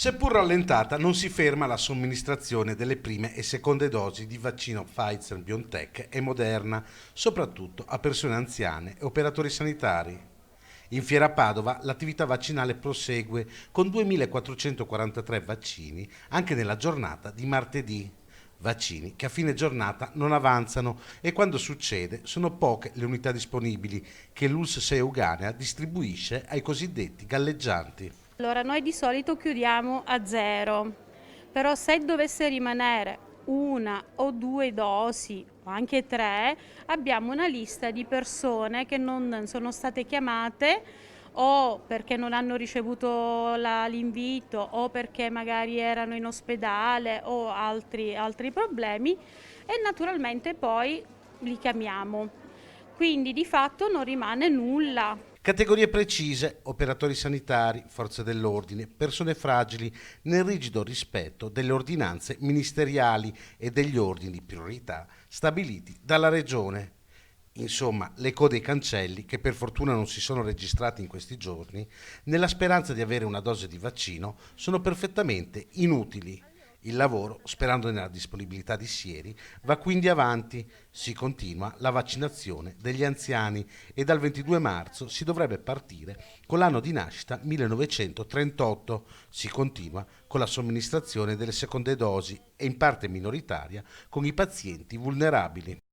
Seppur rallentata, non si ferma la somministrazione delle prime e seconde dosi di vaccino Pfizer-BioNTech e Moderna, soprattutto a persone anziane e operatori sanitari. In Fiera Padova l'attività vaccinale prosegue con 2.443 vaccini anche nella giornata di martedì. Vaccini che a fine giornata non avanzano e quando succede sono poche le unità disponibili che l'ULSS 6 Euganea distribuisce ai cosiddetti galleggianti. Allora, noi di solito chiudiamo a zero, però se dovesse rimanere una o due dosi o anche tre, abbiamo una lista di persone che non sono state chiamate o perché non hanno ricevuto l'invito o perché magari erano in ospedale o altri problemi e naturalmente poi li chiamiamo. Quindi di fatto non rimane nulla. Categorie precise, operatori sanitari, forze dell'ordine, persone fragili, nel rigido rispetto delle ordinanze ministeriali e degli ordini di priorità stabiliti dalla Regione. Insomma, le code ai cancelli, che per fortuna non si sono registrati in questi giorni, nella speranza di avere una dose di vaccino, sono perfettamente inutili. Il lavoro, sperando nella disponibilità di sieri, va quindi avanti. Si continua la vaccinazione degli anziani e dal 22 marzo si dovrebbe partire con l'anno di nascita 1938. Si continua con la somministrazione delle seconde dosi e in parte minoritaria con i pazienti vulnerabili.